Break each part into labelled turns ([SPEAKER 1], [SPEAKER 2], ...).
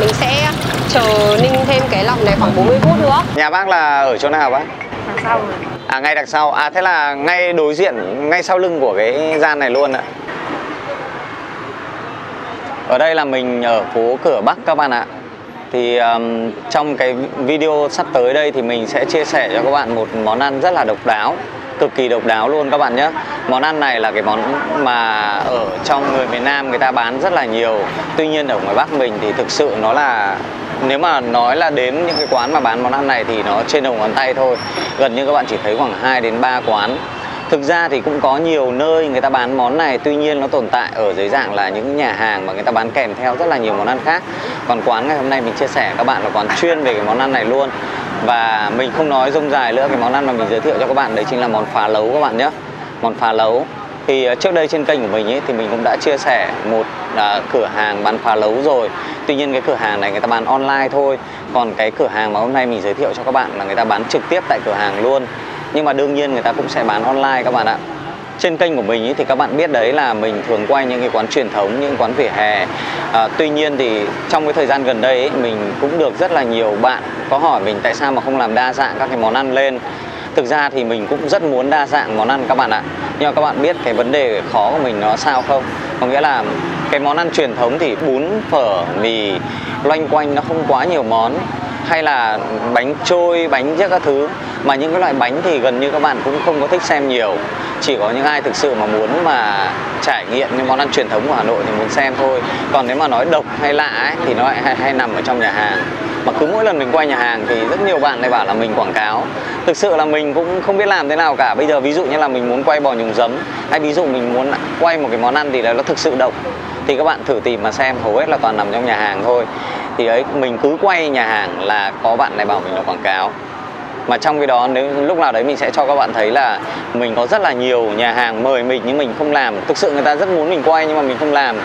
[SPEAKER 1] mình sẽ chờ ninh thêm cái lòng này khoảng 40 phút nữa.
[SPEAKER 2] Nhà bác là ở chỗ nào bác?
[SPEAKER 1] Đằng sau rồi.
[SPEAKER 2] À, ngay đằng sau. À, thế là ngay đối diện, ngay sau lưng của cái gian này luôn ạ. Ở đây là mình ở phố Cửa Bắc các bạn ạ. Thì trong cái video sắp tới đây thì mình sẽ chia sẻ cho các bạn một món ăn rất là độc đáo, cực kỳ độc đáo luôn các bạn nhé. Món ăn này là cái món mà ở trong người miền Nam người ta bán rất là nhiều. Tuy nhiên ở ngoài Bắc mình thì thực sự nó là, nếu mà nói là đến những cái quán mà bán món ăn này thì nó trên đầu ngón tay thôi. Gần như các bạn chỉ thấy khoảng 2 đến 3 quán. Thực ra thì cũng có nhiều nơi người ta bán món này, tuy nhiên nó tồn tại ở dưới dạng là những nhà hàng mà người ta bán kèm theo rất là nhiều món ăn khác. Còn quán ngày hôm nay mình chia sẻ các bạn là quán chuyên về cái món ăn này luôn. Và mình không nói rông dài nữa, cái món ăn mà mình giới thiệu cho các bạn đấy chính là món phá lấu các bạn nhé. Món phá lấu thì trước đây trên kênh của mình ấy, thì mình cũng đã chia sẻ một cửa hàng bán phá lấu rồi. Tuy nhiên cái cửa hàng này người ta bán online thôi. Còn cái cửa hàng mà hôm nay mình giới thiệu cho các bạn là người ta bán trực tiếp tại cửa hàng luôn. Nhưng mà đương nhiên người ta cũng sẽ bán online các bạn ạ. Trên kênh của mình ý, thì các bạn biết đấy là mình thường quay những cái quán truyền thống, những quán vỉa hè. Tuy nhiên thì trong cái thời gian gần đây ý, mình cũng được rất là nhiều bạn có hỏi mình tại sao mà không làm đa dạng các cái món ăn lên. Thực ra thì mình cũng rất muốn đa dạng món ăn các bạn ạ. Nhưng mà các bạn biết cái vấn đề khó của mình nó sao không? Có nghĩa là cái món ăn truyền thống thì bún, phở, mì, loanh quanh nó không quá nhiều món. Hay là bánh trôi, bánh chiếc các thứ. Mà những cái loại bánh thì gần như các bạn cũng không có thích xem nhiều. Chỉ có những ai thực sự mà muốn mà trải nghiệm những món ăn truyền thống của Hà Nội thì muốn xem thôi. Còn nếu mà nói độc hay lạ ấy, thì nó lại hay nằm ở trong nhà hàng. Mà cứ mỗi lần mình quay nhà hàng thì rất nhiều bạn lại bảo là mình quảng cáo. Thực sự là mình cũng không biết làm thế nào cả. Bây giờ ví dụ như là mình muốn quay bò nhúng giấm, hay ví dụ mình muốn quay một cái món ăn thì là nó thực sự độc, thì các bạn thử tìm mà xem, hầu hết là toàn nằm trong nhà hàng thôi. Thì ấy, mình cứ quay nhà hàng là có bạn này bảo mình là quảng cáo. Mà trong cái đó nếu lúc nào đấy mình sẽ cho các bạn thấy là mình có rất là nhiều nhà hàng mời mình nhưng mình không làm. Thực sự người ta rất muốn mình quay nhưng mà mình không làm.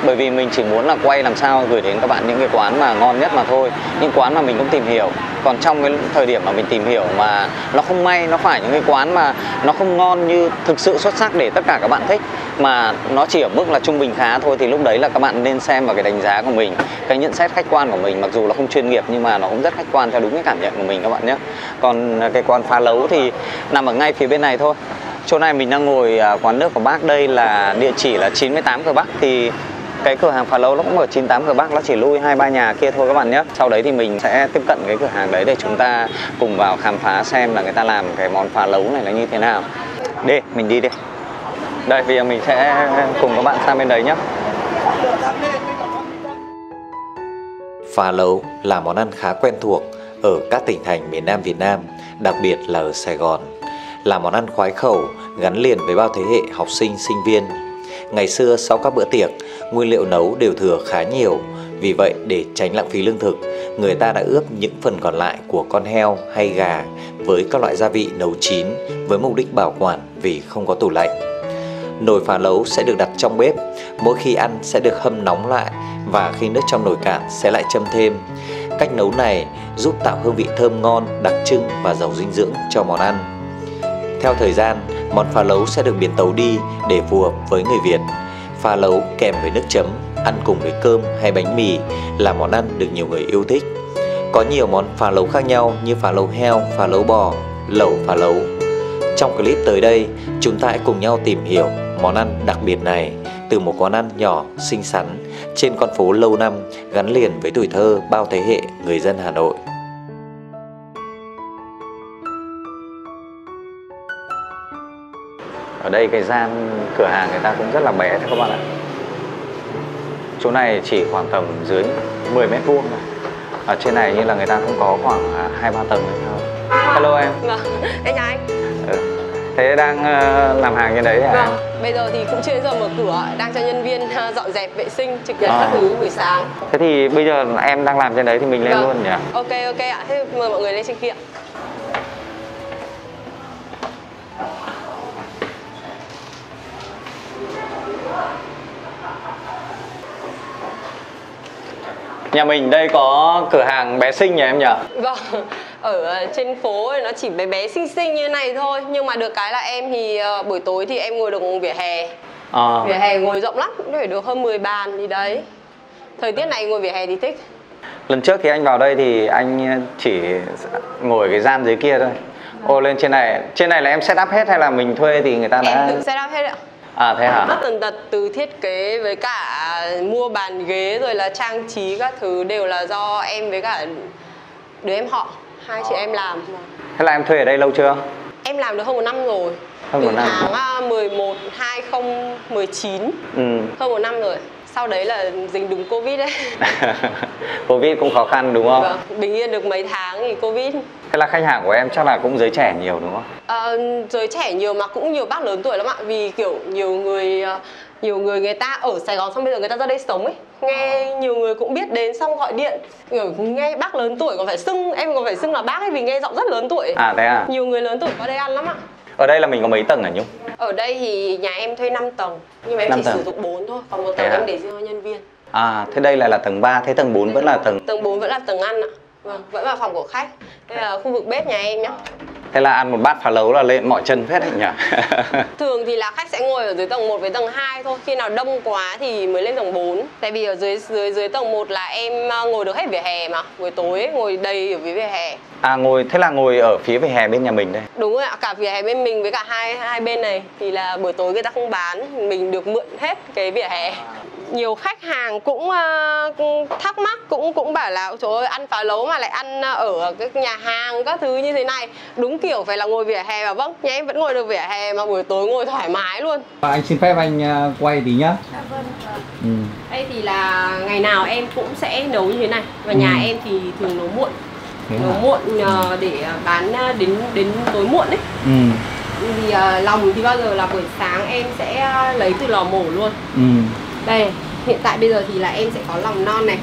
[SPEAKER 2] Bởi vì mình chỉ muốn là quay làm sao gửi đến các bạn những cái quán mà ngon nhất mà thôi. Những quán mà mình cũng tìm hiểu. Còn trong cái thời điểm mà mình tìm hiểu mà nó không may, nó phải những cái quán mà nó không ngon như thực sự xuất sắc để tất cả các bạn thích, mà nó chỉ ở mức là trung bình khá thôi, thì lúc đấy là các bạn nên xem vào cái đánh giá của mình, cái nhận xét khách quan của mình. Mặc dù là không chuyên nghiệp nhưng mà nó cũng rất khách quan theo đúng cái cảm nhận của mình các bạn nhé. Còn cái quán phá lấu thì nằm ở ngay phía bên này thôi. Chỗ này mình đang ngồi quán nước của bác, đây là địa chỉ là 98 Cửa Bắc. Thì cái cửa hàng phá lấu nó cũng ở 98 Cửa Bắc, nó chỉ lui 2-3 nhà kia thôi các bạn nhé. Sau đấy thì mình sẽ tiếp cận cái cửa hàng đấy để chúng ta cùng vào khám phá xem là người ta làm cái món phá lấu này là như thế nào. Đi, mình đi đi. Đây, bây giờ mình sẽ cùng các bạn sang bên đấy nhé.
[SPEAKER 3] Phá lấu là món ăn khá quen thuộc ở các tỉnh thành miền Nam Việt Nam, đặc biệt là ở Sài Gòn. Là món ăn khoái khẩu gắn liền với bao thế hệ học sinh, sinh viên. Ngày xưa sau các bữa tiệc, nguyên liệu nấu đều thừa khá nhiều. Vì vậy để tránh lãng phí lương thực, người ta đã ướp những phần còn lại của con heo hay gà với các loại gia vị nấu chín với mục đích bảo quản vì không có tủ lạnh. Nồi phá lấu sẽ được đặt trong bếp, mỗi khi ăn sẽ được hâm nóng lại và khi nước trong nồi cạn sẽ lại châm thêm. Cách nấu này giúp tạo hương vị thơm ngon, đặc trưng và giàu dinh dưỡng cho món ăn. Theo thời gian, món phá lấu sẽ được biến tấu đi để phù hợp với người Việt. Phá lấu kèm với nước chấm, ăn cùng với cơm hay bánh mì là món ăn được nhiều người yêu thích. Có nhiều món phá lấu khác nhau như phá lấu heo, phá lấu bò, lẩu phá lấu. Trong clip tới đây, chúng ta hãy cùng nhau tìm hiểu món ăn đặc biệt này từ một quán ăn nhỏ, xinh xắn trên con phố lâu năm gắn liền với tuổi thơ bao thế hệ người dân Hà Nội.
[SPEAKER 2] Ở đây cái gian cửa hàng người ta cũng rất là bé thôi các bạn ạ. Chỗ này chỉ khoảng tầm dưới 10 mét vuông thôi. Ở trên này như là người ta cũng có khoảng 2-3 tầng thôi. Hello em.
[SPEAKER 1] Vâng, em chào anh.
[SPEAKER 2] Thế đang làm hàng trên đấy hả?
[SPEAKER 1] Vâng, bây giờ thì cũng chưa đến giờ mở cửa, đang cho nhân viên dọn dẹp vệ sinh, trực nhật các thứ buổi sáng.
[SPEAKER 2] Thế thì bây giờ em đang làm trên đấy thì mình lên luôn nhỉ?
[SPEAKER 1] Ok ạ, thế mời mọi người lên trên kia.
[SPEAKER 2] Nhà mình đây có cửa hàng bé xinh nhỉ em nhỉ?
[SPEAKER 1] Vâng, ở trên phố nó chỉ bé bé xinh xinh như này thôi. Nhưng mà được cái là em thì buổi tối thì em ngồi được vỉa hè. Vỉa hè ngồi rộng lắm, cũng phải được hơn 10 bàn gì đấy. Thời tiết này ngồi vỉa hè thì thích.
[SPEAKER 2] Lần trước thì anh vào đây thì anh chỉ ngồi ở cái gian dưới kia thôi. Ô, lên trên này là em set up hết hay là mình thuê thì người ta đã...
[SPEAKER 1] Em tự set up hết ạ.
[SPEAKER 2] À thế hả?
[SPEAKER 1] Tất tần tật từ thiết kế với cả mua bàn ghế rồi là trang trí các thứ đều là do em với cả đứa em họ, hai chị em làm.
[SPEAKER 2] Thế là em thuê ở đây lâu chưa?
[SPEAKER 1] Em làm được hơn 1 năm rồi.
[SPEAKER 2] Hơn
[SPEAKER 1] từ
[SPEAKER 2] 1 năm.
[SPEAKER 1] tháng 11 2019. Hơn 1 năm rồi. Sau đấy là dính đúng Covid đấy.
[SPEAKER 2] Covid cũng khó khăn đúng không?
[SPEAKER 1] Vâng, bình yên được mấy tháng thì Covid.
[SPEAKER 2] Thế là khách hàng của em chắc là cũng giới trẻ nhiều đúng không?
[SPEAKER 1] Giới trẻ nhiều mà cũng nhiều bác lớn tuổi lắm ạ. Vì kiểu nhiều người người ta ở Sài Gòn xong bây giờ người ta ra đây sống ấy. Nghe nhiều người cũng biết đến xong gọi điện, kiểu nghe bác lớn tuổi còn phải xưng, em còn phải xưng là bác ấy vì nghe giọng rất lớn tuổi.
[SPEAKER 2] À thế à?
[SPEAKER 1] Nhiều người lớn tuổi qua đây ăn lắm ạ.
[SPEAKER 2] Ở đây là mình có mấy tầng hả Nhung?
[SPEAKER 1] Ở đây thì nhà em thuê 5 tầng, nhưng mà em chỉ sử dụng 4 thôi, còn 1 tầng em để riêng cho nhân viên.
[SPEAKER 2] À, thế đây là tầng 3, thế tầng 4 vẫn là tầng...
[SPEAKER 1] Tầng 4 vẫn là tầng ăn ạ. Vâng, vẫn là phòng của khách. Đây là khu vực bếp nhà em nhá.
[SPEAKER 2] Thế là ăn một bát phá lấu là lên mọi chân phết đấy nhỉ?
[SPEAKER 1] Thường thì là khách sẽ ngồi ở dưới tầng 1 với tầng 2 thôi. Khi nào đông quá thì mới lên tầng 4. Tại vì ở dưới tầng 1 là em ngồi được hết vỉa hè mà. Buổi tối ấy, ngồi đầy ở phía vỉa hè.
[SPEAKER 2] À, thế là ngồi ở phía vỉa hè bên nhà mình đây.
[SPEAKER 1] Đúng rồi ạ, cả vỉa hè bên mình với cả hai bên này thì là buổi tối người ta không bán, mình được mượn hết cái vỉa hè. Nhiều khách hàng cũng thắc mắc, cũng bảo là trời ơi, ăn phá lấu mà lại ăn ở cái nhà hàng các thứ như thế này. Đúng kiểu phải là ngồi vỉa hè mà vâng, nhà em vẫn ngồi được vỉa hè mà buổi tối ngồi thoải mái luôn.
[SPEAKER 4] Anh xin phép anh quay tí nhá.
[SPEAKER 1] Dạ vâng. Đây thì là ngày nào em cũng sẽ nấu như thế này. Và nhà em thì thường nấu muộn. Nấu muộn để bán đến tối muộn ấy. Thì lòng thì bao giờ là buổi sáng em sẽ lấy từ lò mổ luôn. Đây, hiện tại bây giờ thì là em sẽ có lòng non này.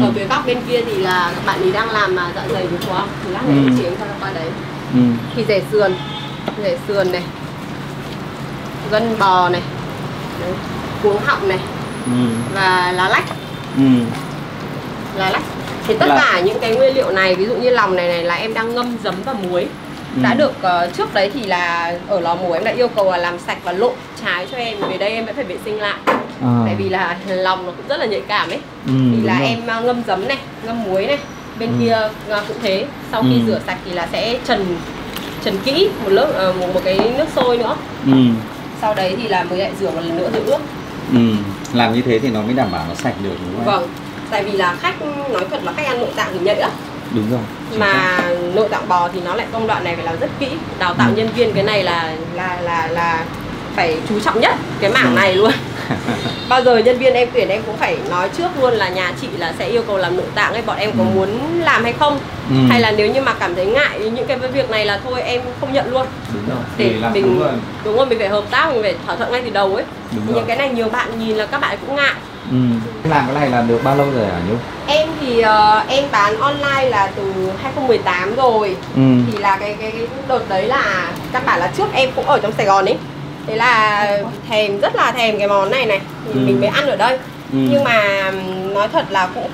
[SPEAKER 1] Ở phía góc bên kia thì là các bạn ấy đang làm dạ dày đúng không? Thì lát nữa em chỉ em cho qua đấy. Thì rẻ sườn này, gân bò này, đấy, cuống họng này, và lá lách. Lá lách. Thì tất cả những cái nguyên liệu này, ví dụ như lòng này là em đang ngâm giấm và muối. Đã được trước đấy thì là ở lò mổ em đã yêu cầu là làm sạch và lộn trái cho em. Về đây em vẫn phải vệ sinh lại. Tại vì là lòng nó cũng rất là nhạy cảm ấy. Thì là em ngâm giấm này, ngâm muối này. Bên kia cũng thế. Sau khi rửa sạch thì là sẽ trần kỹ một lớp một cái nước sôi nữa. Sau đấy thì là mới lại rửa một lần nữa rửa ướp.
[SPEAKER 4] Làm như thế thì nó mới đảm bảo nó sạch được đúng không?
[SPEAKER 1] Vâng. Tại vì là khách nói thật là khách ăn nội tạng thì nhạy lắm.
[SPEAKER 4] Đúng rồi.
[SPEAKER 1] Mà nội tạng bò thì nó lại công đoạn này phải làm rất kỹ. Đào tạo nhân viên cái này là phải chú trọng nhất cái mảng này luôn. Bao giờ nhân viên em tuyển em cũng phải nói trước luôn là nhà chị là sẽ yêu cầu làm nội tạng ấy, bọn em có muốn làm hay không. Hay là nếu như mà cảm thấy ngại những cái việc này là thôi em không nhận luôn.
[SPEAKER 4] Đúng rồi.
[SPEAKER 1] Để mình đúng rồi, mình phải hợp tác, mình phải thỏa thuận ngay từ đầu ấy. Những cái này nhiều bạn nhìn là các bạn cũng ngại.
[SPEAKER 4] Làm cái này là được bao lâu rồi hả Nhung?
[SPEAKER 1] Em thì em bán online là từ 2018 rồi. Thì là cái đợt đấy là căn bản là trước em cũng ở trong Sài Gòn ấy. Thế là rất là thèm cái món này thì mình mới ăn ở đây. Nhưng mà nói thật là cũng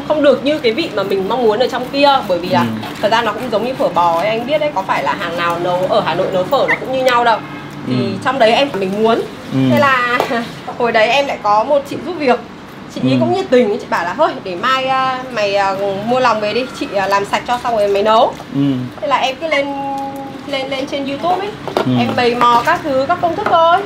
[SPEAKER 1] không được như cái vị mà mình mong muốn ở trong kia. Bởi vì là thật ra nó cũng giống như phở bò ấy, anh biết đấy, có phải là hàng nào nấu ở Hà Nội nấu phở nó cũng như nhau đâu. Thì trong đấy mình muốn. Thế là hồi đấy em lại có một chị giúp việc. Chị ấy cũng nhiệt tình, chị bảo là thôi để mai mày mua lòng về đi, chị làm sạch cho xong rồi mày nấu. Thế là em cứ lên trên YouTube ấy, em bày mò các thứ, các công thức thôi.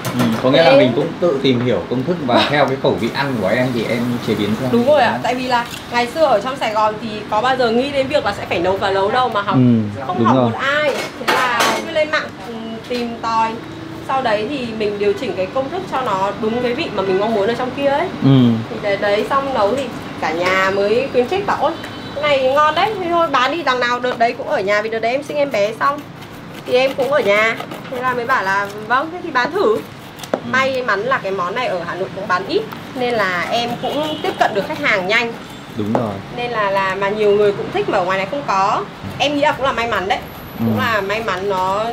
[SPEAKER 4] Có nghĩa là mình cũng tự tìm hiểu công thức và theo cái khẩu vị ăn của em thì em chế biến theo.
[SPEAKER 1] Đúng rồi ạ, tại vì là ngày xưa ở trong Sài Gòn thì có bao giờ nghĩ đến việc là sẽ phải nấu phá lấu đâu mà học. Không học một ai. Thế là cứ lên mạng tìm tòi. Sau đấy thì mình điều chỉnh cái công thức cho nó đúng cái vị mà mình mong muốn ở trong kia ấy. Thì đấy xong nấu thì cả nhà mới khuyến khích bảo ôi cái này ngon đấy, thì thôi bán đi, đằng nào đợt đấy cũng ở nhà vì đợt đấy em sinh em bé xong thì em cũng ở nhà. Thế là mới bảo là vâng, thế thì bán thử. May mắn là cái món này ở Hà Nội cũng bán ít nên là em cũng tiếp cận được khách hàng nhanh.
[SPEAKER 4] Đúng rồi.
[SPEAKER 1] Nên là mà nhiều người cũng thích mà ở ngoài này không có. Em nghĩ là cũng là may mắn đấy. Cũng là may mắn, nó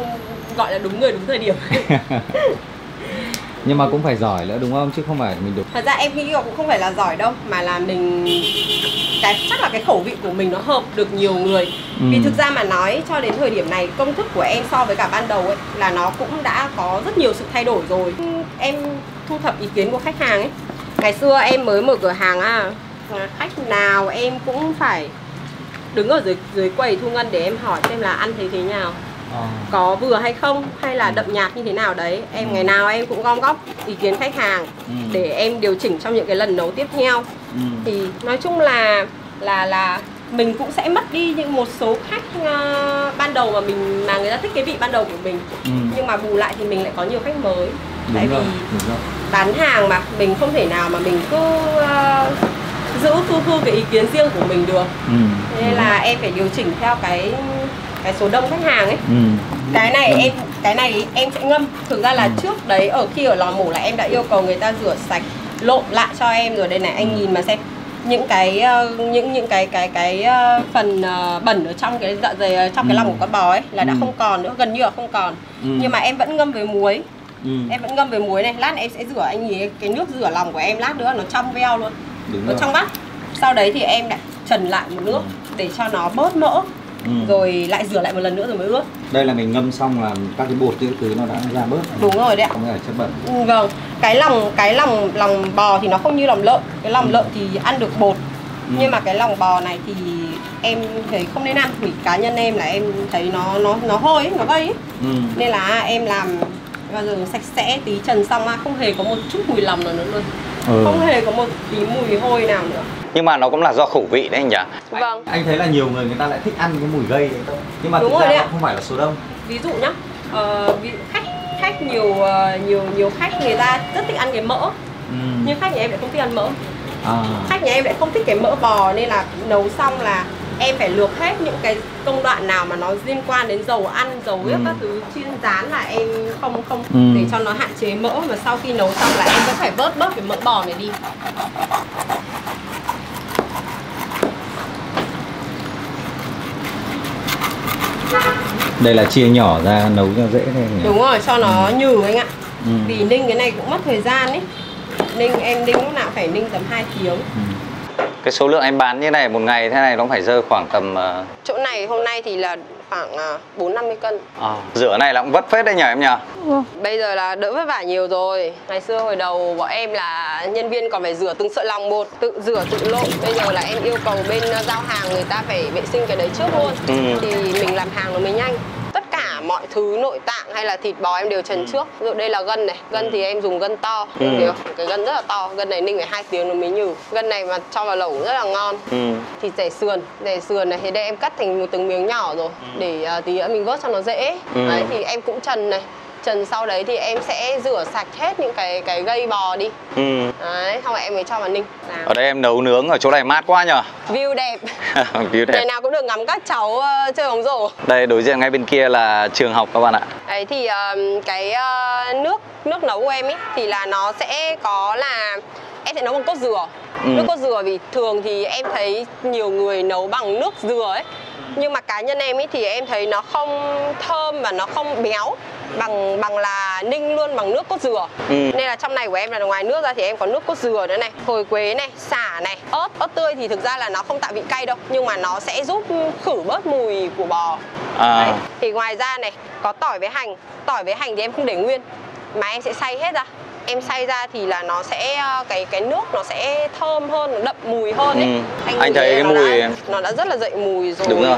[SPEAKER 1] gọi là đúng người đúng thời điểm.
[SPEAKER 4] Nhưng mà cũng phải giỏi nữa đúng không? Chứ không phải mình được.
[SPEAKER 1] Thật ra em nghĩ là cũng không phải là giỏi đâu, mà là mình chắc là cái khẩu vị của mình nó hợp được nhiều người. Vì thực ra mà nói cho đến thời điểm này, công thức của em so với cả ban đầu ấy là nó cũng đã có rất nhiều sự thay đổi rồi. Em thu thập ý kiến của khách hàng ấy. Ngày xưa em mới mở cửa hàng khách nào em cũng phải đứng ở dưới quầy thu ngân để em hỏi xem là ăn thấy thế nào, có vừa hay không, hay là đậm nhạt như thế nào đấy. Em ngày nào em cũng gom góp ý kiến khách hàng để em điều chỉnh trong những cái lần nấu tiếp theo. Thì nói chung là mình cũng sẽ mất đi những một số khách ban đầu mà người ta thích cái vị ban đầu của mình. Nhưng mà bù lại thì mình lại có nhiều khách mới. Tại vì bán hàng mà mình không thể nào mà mình cứ giữ thu cái ý kiến riêng của mình được. Nên là em phải điều chỉnh theo cái số đông khách hàng ấy. Cái này em sẽ ngâm. Thực ra là trước đấy khi ở lò mổ là em đã yêu cầu người ta rửa sạch, lộn lại cho em rồi. Đây này, anh nhìn mà xem những cái phần bẩn ở trong cái dạ dày, trong cái lòng của con bò ấy là đã không còn nữa, gần như là không còn. Nhưng mà em vẫn ngâm với muối. Em vẫn ngâm với muối này. Lát này em sẽ rửa, anh nhìn cái nước rửa lòng của em lát nữa nó trong veo luôn. Nó trong vắt. Sau đấy thì em lại trần lại một nước để cho nó bớt mỡ. Rồi lại rửa lại một lần nữa rồi mới ướp.
[SPEAKER 4] Đây là mình ngâm xong là các cái bột cái thứ nó đã ra bớt.
[SPEAKER 1] Đúng rồi đấy ạ.
[SPEAKER 4] Không phải chất bẩn.
[SPEAKER 1] Vâng, cái lòng bò thì nó không như lòng lợn. Cái lòng lợn thì ăn được bột. Nhưng mà cái lòng bò này thì em thấy không nên ăn. Vì cá nhân em là em thấy nó hôi ấy, nó gây ấy. Nên là em làm bao giờ sạch sẽ, tí trần xong không hề có một chút mùi lòng nào nữa luôn. Không hề có một tí mùi hôi nào nữa.
[SPEAKER 2] Nhưng mà nó cũng là do khẩu vị đấy anh nhỉ?
[SPEAKER 1] Vâng.
[SPEAKER 4] Anh thấy là nhiều người ta lại thích ăn cái mùi gây đấy thôi. Nhưng mà thực ra nó không phải là số đông.
[SPEAKER 1] Ví dụ nhá, khách nhiều khách người ta rất thích ăn cái mỡ. Nhưng khách nhà em lại không thích ăn mỡ. Khách nhà em lại không thích cái mỡ bò, nên là nấu xong là em phải lược hết những cái công đoạn nào mà nó liên quan đến dầu ăn, dầu huyết, các thứ chiên rán là em không để cho nó hạn chế mỡ. Mà sau khi nấu xong là em vẫn phải vớt bớt cái mỡ bò này đi.
[SPEAKER 4] Đây là chia nhỏ ra nấu cho dễ thôi nhỉ?
[SPEAKER 1] Đúng rồi, cho nó nhừ anh ạ. Vì ninh cái này cũng mất thời gian ấy. Em ninh lúc nào phải ninh tầm 2 tiếng.
[SPEAKER 2] Cái số lượng em bán như này một ngày thế này nó phải rơi khoảng tầm
[SPEAKER 1] chỗ này hôm nay thì là khoảng 4-50 cân.
[SPEAKER 2] Rửa này là cũng vất phết đấy nhỉ em nhỉ?
[SPEAKER 1] Bây giờ là đỡ vất vả nhiều rồi. Ngày xưa hồi đầu bọn em là nhân viên còn phải rửa từng sợi lòng bột, tự rửa tự lộn. Bây giờ là em yêu cầu bên giao hàng người ta phải vệ sinh cái đấy trước luôn. Thì mình làm hàng nó mới nhanh. Tất cả mọi thứ nội tạng hay là thịt bò em đều trần trước. Ví dụ đây là gân này, gân thì em dùng gân to, cái gân rất là to, gân này ninh phải 2 tiếng nó mới nhừ. Gân này mà cho vào lẩu rất là ngon. Thịt dẻ sườn này thì đây em cắt thành một từng miếng nhỏ rồi để tí nữa mình vớt cho nó dễ. Đấy thì em cũng trần này. Trần sau đấy thì em sẽ rửa sạch hết những cái gây bò đi. Đấy, xong rồi em mới cho vào ninh.
[SPEAKER 2] Ở đây em nấu nướng ở chỗ này mát quá nhờ.
[SPEAKER 1] View đẹp.
[SPEAKER 2] View đẹp.
[SPEAKER 1] Ngày nào cũng được ngắm các cháu chơi bóng rổ.
[SPEAKER 2] Đây đối diện ngay bên kia là trường học các bạn ạ.
[SPEAKER 1] Đấy thì cái nước nấu của em ý thì là nó sẽ có là em sẽ nấu bằng cốt dừa. Nước cốt dừa vì thường thì em thấy nhiều người nấu bằng nước dừa ấy. Nhưng mà cá nhân em ý thì em thấy nó không thơm và nó không béo bằng là ninh luôn bằng nước cốt dừa. Nên là trong này của em là ngoài nước ra thì em có nước cốt dừa nữa này, hồi quế này, sả này, ớt tươi thì thực ra là nó không tạo vị cay đâu, nhưng mà nó sẽ giúp khử bớt mùi của bò. Đấy. Thì ngoài ra này có tỏi với hành. Tỏi với hành thì em không để nguyên mà em sẽ xay hết ra. Em xay ra thì là nó sẽ cái nước nó sẽ thơm hơn, nó đậm mùi hơn ấy.
[SPEAKER 2] Anh thấy cái mùi
[SPEAKER 1] nó đã rất là dậy mùi rồi.
[SPEAKER 2] Đúng rồi.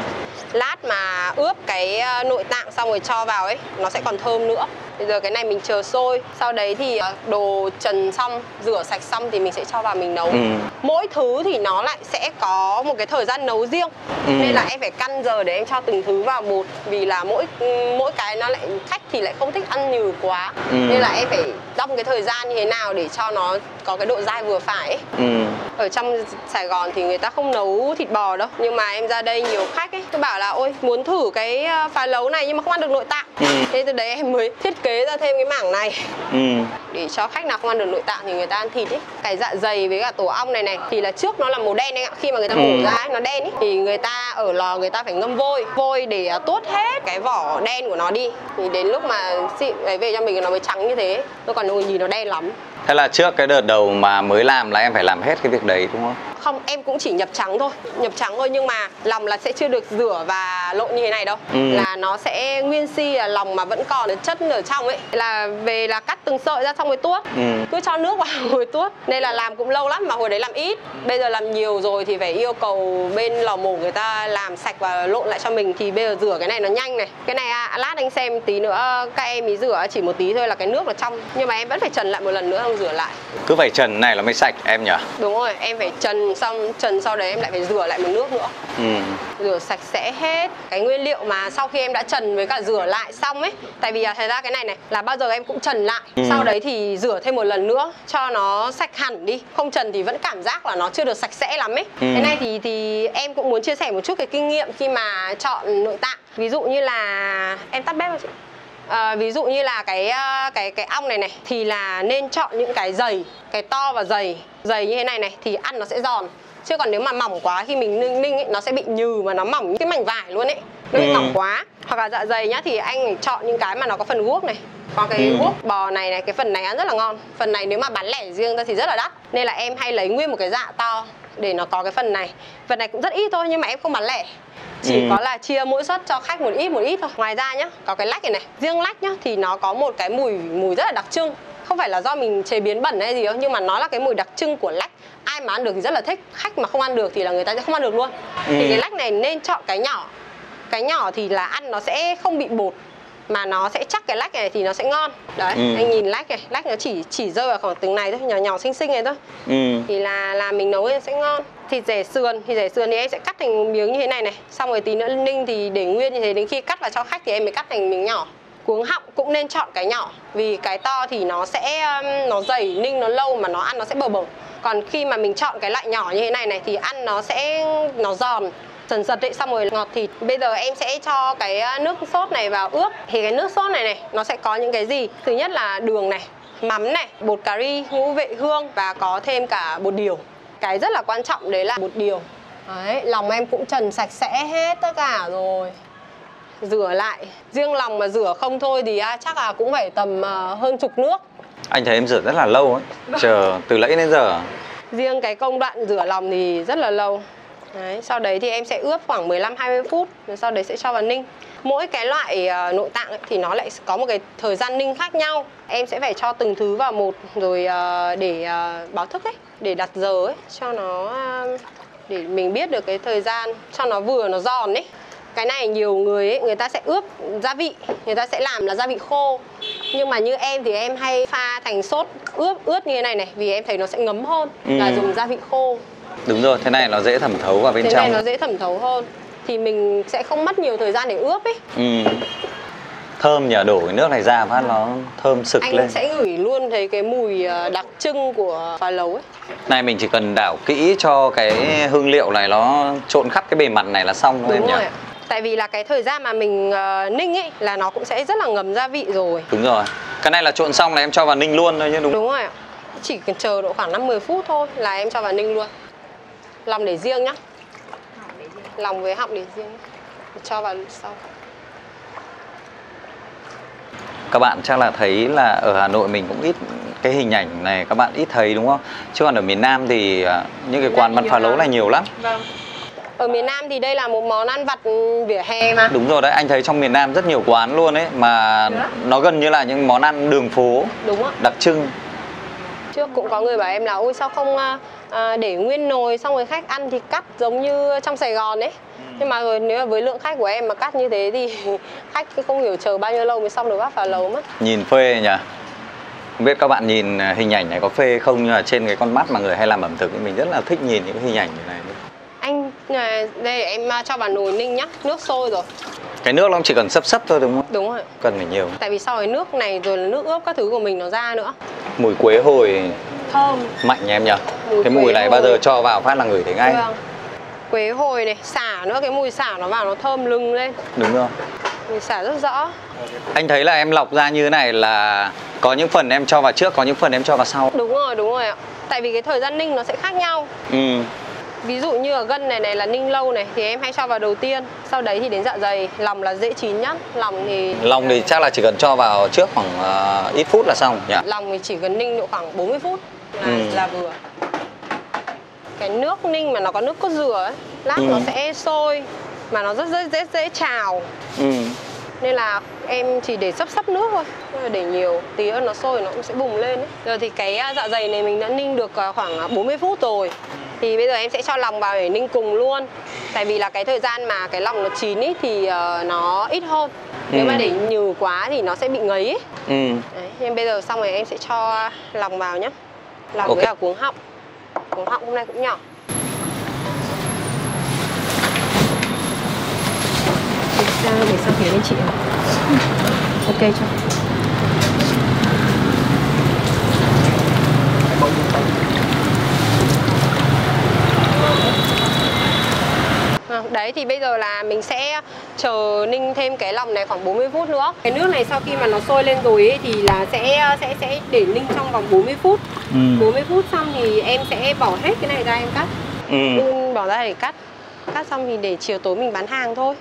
[SPEAKER 1] Lát mà ướp cái nội tạng xong rồi cho vào ấy, nó sẽ còn thơm nữa. Bây giờ cái này mình chờ sôi. Sau đấy thì đồ trần xong, rửa sạch xong thì mình sẽ cho vào mình nấu. Mỗi thứ thì nó lại sẽ có một cái thời gian nấu riêng. Nên là em phải căn giờ để em cho từng thứ vào bột. Vì là mỗi cái nó lại khách thì lại không thích ăn nhừ quá. Nên là em phải đong cái thời gian như thế nào để cho nó có cái độ dai vừa phải ấy. Ở trong Sài Gòn thì người ta không nấu thịt bò đâu. Nhưng mà em ra đây nhiều khách ấy, tôi bảo là ôi muốn thử cái phá lấu này nhưng mà không ăn được nội tạng. Thế từ đấy em mới thiết kế ra thêm cái mảng này. Để cho khách nào không ăn được nội tạng thì người ta ăn thịt ấy. Cái dạ dày với cả tổ ong này thì là trước nó là màu đen anh ạ. Khi mà người ta mổ ra ấy, nó đen ấy, thì người ta ở lò người ta phải ngâm vôi để tuốt hết cái vỏ đen của nó đi. Thì đến lúc mà về cho mình nó mới trắng như thế. Tôi còn nhìn nó đen lắm.
[SPEAKER 2] Thế là trước cái đợt đầu mà mới làm là em phải làm hết cái việc đấy đúng không?
[SPEAKER 1] Không, em cũng chỉ nhập trắng thôi. Nhập trắng thôi, nhưng mà lòng là sẽ chưa được rửa và lộn như thế này đâu. Là nó sẽ nguyên si là lòng mà vẫn còn chất ở trong ấy. Là về là cắt từng sợi ra xong rồi tuốt. Cứ cho nước vào rồi tuốt. Nên là làm cũng lâu lắm, mà hồi đấy làm ít. Bây giờ làm nhiều rồi thì phải yêu cầu bên lò mổ người ta làm sạch và lộn lại cho mình. Thì bây giờ rửa cái này nó nhanh này. Cái này lát anh xem tí nữa các em ý rửa chỉ một tí thôi là cái nước nó trong. Nhưng mà em vẫn phải trần lại một lần nữa không rửa lại.
[SPEAKER 2] Cứ phải trần này là mới sạch em nhỉ?
[SPEAKER 1] Đúng rồi, em phải trần xong, trần sau đấy em lại phải rửa lại một nước nữa. Rửa sạch sẽ hết cái nguyên liệu mà sau khi em đã trần với cả rửa lại xong ấy. Tại vì thật ra cái này này là bao giờ em cũng trần lại. Sau đấy thì rửa thêm một lần nữa cho nó sạch hẳn đi. Không trần thì vẫn cảm giác là nó chưa được sạch sẽ lắm ấy. Cái này thì em cũng muốn chia sẻ một chút cái kinh nghiệm khi mà chọn nội tạng. Ví dụ như là em tắt bếp không chị? Ví dụ như là cái ong này này thì là nên chọn những cái dày, cái to và dày như thế này này thì ăn nó sẽ giòn. Chứ còn nếu mà mỏng quá khi mình ninh ấy, nó sẽ bị nhừ mà nó mỏng như cái mảnh vải luôn ấy. Nó bị mỏng quá. Hoặc là dạ dày nhá thì anh phải chọn những cái mà nó có phần guốc này. Có cái guốc bò này này, cái phần này ăn rất là ngon. Phần này nếu mà bán lẻ riêng ra thì rất là đắt. Nên là em hay lấy nguyên một cái dạ to để nó có cái phần này. Phần này cũng rất ít thôi nhưng mà em không bán lẻ. Chỉ có là chia mỗi suất cho khách một ít thôi. Ngoài ra nhá, có cái lách này này. Riêng lách nhá thì nó có một cái mùi rất là đặc trưng. Không phải là do mình chế biến bẩn hay gì đâu, nhưng mà nó là cái mùi đặc trưng của lách. Ai mà ăn được thì rất là thích. Khách mà không ăn được thì là người ta sẽ không ăn được luôn. Thì cái lách này nên chọn cái nhỏ. Cái nhỏ thì là ăn nó sẽ không bị bột, mà nó sẽ chắc cái lách này thì nó sẽ ngon. Đấy, anh nhìn lách này, lách nó chỉ rơi vào khoảng từng này thôi, nhỏ nhỏ xinh xinh này thôi. Thì là mình nấu lên sẽ ngon. Thịt rẻ sườn thì em sẽ cắt thành miếng như thế này này. Xong rồi tí nữa ninh thì để nguyên như thế, đến khi cắt vào cho khách thì em mới cắt thành miếng nhỏ. Cuống họng cũng nên chọn cái nhỏ, vì cái to thì nó sẽ nó dày, ninh nó lâu mà nó ăn nó sẽ bờ. Còn khi mà mình chọn cái loại nhỏ như thế này này thì ăn nó giòn dần dần đấy, xong rồi ngọt thịt. Bây giờ em sẽ cho cái nước sốt này vào ướp. Thì cái nước sốt này này nó sẽ có những cái gì? Thứ nhất là đường này, mắm này, bột cà ri, ngũ vị hương và có thêm cả bột điều. Cái rất là quan trọng đấy là bột điều. Đấy, lòng em cũng trần sạch sẽ hết tất cả rồi. Rửa lại. Riêng lòng mà rửa không thôi thì chắc là cũng phải tầm hơn chục nước.
[SPEAKER 2] Anh thấy em rửa rất là lâu ấy. Chờ từ nãy đến giờ.
[SPEAKER 1] Riêng cái công đoạn rửa lòng thì rất là lâu. Đấy, sau đấy thì em sẽ ướp khoảng 15-20 phút. Rồi sau đấy sẽ cho vào ninh. Mỗi cái loại nội tạng ấy, thì nó lại có một cái thời gian ninh khác nhau. Em sẽ phải cho từng thứ vào một rồi để báo thức ấy, để đặt giờ ấy, cho nó để mình biết được cái thời gian cho nó vừa nó giòn ấy. Cái này nhiều người ấy, người ta sẽ ướp gia vị, người ta sẽ làm là gia vị khô. Nhưng mà như em thì em hay pha thành sốt ướt như thế này này, vì em thấy nó sẽ ngấm hơn là dùng gia vị khô.
[SPEAKER 2] Đúng rồi, thế này nó dễ thẩm thấu vào bên trong.
[SPEAKER 1] Thế này nó dễ thẩm thấu hơn. Thì mình sẽ không mất nhiều thời gian để ướp ấy.
[SPEAKER 2] Thơm nhờ, đổ cái nước này ra phát nó thơm sực lên.
[SPEAKER 1] Anh sẽ ngửi luôn thấy cái mùi đặc trưng của phá lấu ấy.
[SPEAKER 2] Này mình chỉ cần đảo kỹ cho cái hương liệu này nó trộn khắp cái bề mặt này là xong thôi em nhỉ?
[SPEAKER 1] Đúng rồi. Tại vì là cái thời gian mà mình ninh ấy là nó cũng sẽ rất là ngấm gia vị rồi.
[SPEAKER 2] Đúng rồi. Cái này là trộn xong là em cho vào ninh luôn thôi chứ đúng?
[SPEAKER 1] Đúng rồi ạ. Chỉ cần chờ độ khoảng 5-10 phút thôi là em cho vào ninh luôn. Lòng để riêng nhá. Lòng với họng để riêng. Cho vào sau.
[SPEAKER 2] Các bạn chắc là thấy là ở Hà Nội mình cũng ít cái hình ảnh này, các bạn ít thấy đúng không? Chứ còn ở miền Nam thì những cái quán bán phá lấu này nhiều lắm.
[SPEAKER 1] Vâng. Ở miền Nam thì đây là một món ăn vặt vỉa hè mà.
[SPEAKER 2] Đúng rồi đấy, anh thấy trong miền Nam rất nhiều quán luôn ấy. Mà nó gần như là những món ăn đường phố.
[SPEAKER 1] Đúng ạ.
[SPEAKER 2] Đặc trưng.
[SPEAKER 1] Trước cũng có người bảo em là ôi sao không để nguyên nồi xong rồi khách ăn thì cắt giống như trong Sài Gòn ấy. Nhưng mà rồi nếu mà với lượng khách của em mà cắt như thế thì khách không hiểu chờ bao nhiêu lâu mới xong được bát phá lấu mất.
[SPEAKER 2] Nhìn phê nhỉ? Không biết các bạn nhìn hình ảnh này có phê không, nhưng mà trên cái con mắt mà người hay làm ẩm thực thì mình rất là thích nhìn những cái hình ảnh như này.
[SPEAKER 1] Anh đây em cho vào nồi ninh nhá, nước sôi rồi.
[SPEAKER 2] Cái nước nó chỉ cần sấp thôi đúng không?
[SPEAKER 1] Đúng rồi.
[SPEAKER 2] Cần phải nhiều.
[SPEAKER 1] Tại vì sau cái nước này rồi là nước ướp các thứ của mình nó ra nữa.
[SPEAKER 2] Mùi quế hồi
[SPEAKER 1] thơm
[SPEAKER 2] mạnh nha em nhỉ? Cái mùi này bao giờ cho vào phát là ngửi thấy ngay.
[SPEAKER 1] Vâng. Quế hồi này, xả nữa, cái mùi xả nó vào nó thơm lừng lên.
[SPEAKER 2] Đúng rồi.
[SPEAKER 1] Mùi xả rất rõ.
[SPEAKER 2] Anh thấy là em lọc ra như thế này là có những phần em cho vào trước, có những phần em cho vào sau.
[SPEAKER 1] Đúng rồi ạ. Tại vì cái thời gian ninh nó sẽ khác nhau. Ví dụ như ở gân này là ninh lâu này thì em hay cho vào đầu tiên. Sau đấy thì đến dạ dày, lòng là dễ chín nhất. Lòng
[SPEAKER 2] thì chắc là chỉ cần cho vào trước khoảng ít phút là xong nhỉ?
[SPEAKER 1] Lòng thì chỉ cần ninh độ khoảng 40 phút là vừa. cái nước ninh mà nó có nước cốt dừa ấy, lát nó sẽ sôi mà nó rất dễ trào. Nên là em chỉ để sấp nước thôi, để nhiều tí nữa nó sôi nó cũng sẽ bùng lên ấy. Rồi thì cái dạ dày này mình đã ninh được khoảng 40 phút rồi. Thì bây giờ em sẽ cho lòng vào để ninh cùng luôn. Tại vì là cái thời gian mà cái lòng nó chín ý, thì nó ít hơn. Nếu mà để nhừ quá thì nó sẽ bị ngấy ấy. Đấy, nên bây giờ xong rồi em sẽ cho lòng vào nhé. Lòng với cả cuống họng. Cuống họng hôm nay cũng nhỏ. Để sang phía bên chị ạ. Ok cho. Đấy thì bây giờ là mình sẽ chờ ninh thêm cái lòng này khoảng 40 phút nữa. Cái nước này sau khi mà nó sôi lên rồi ấy, thì là sẽ để ninh trong vòng 40 phút. 40 phút xong thì em sẽ bỏ hết cái này ra em cắt. Bỏ ra để cắt. Cắt xong thì để chiều tối mình bán hàng thôi.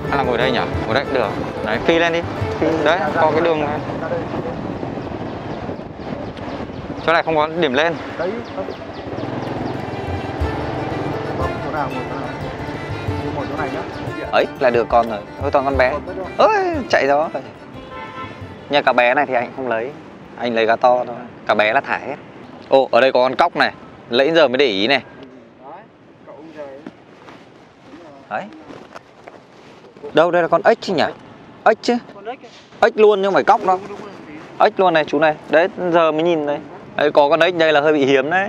[SPEAKER 2] Hay là ngồi đây nhỉ? Ngồi đây cũng được. Đấy, phi lên đi. Đấy, có cái đường này. Chỗ này không có điểm lên.
[SPEAKER 5] Đấy. Chỗ nào ngồi chỗ này nhá.
[SPEAKER 2] Ấy là được con rồi. Thôi toàn con bé. Ơi, chạy đó. Nhưng cá bé này thì anh không lấy. Anh lấy cá to thôi. Cá bé là thả hết. Ồ, ở đây có con cóc này. Lấy giờ mới để ý này. Đấy. Đâu, đây là con ếch chứ nhỉ? Ếch chứ? Ếch luôn nhưng không phải cóc đâu. Ếch luôn này chú này. Đấy, giờ mới nhìn đây. Đấy, có con ếch đây là hơi bị hiếm đấy.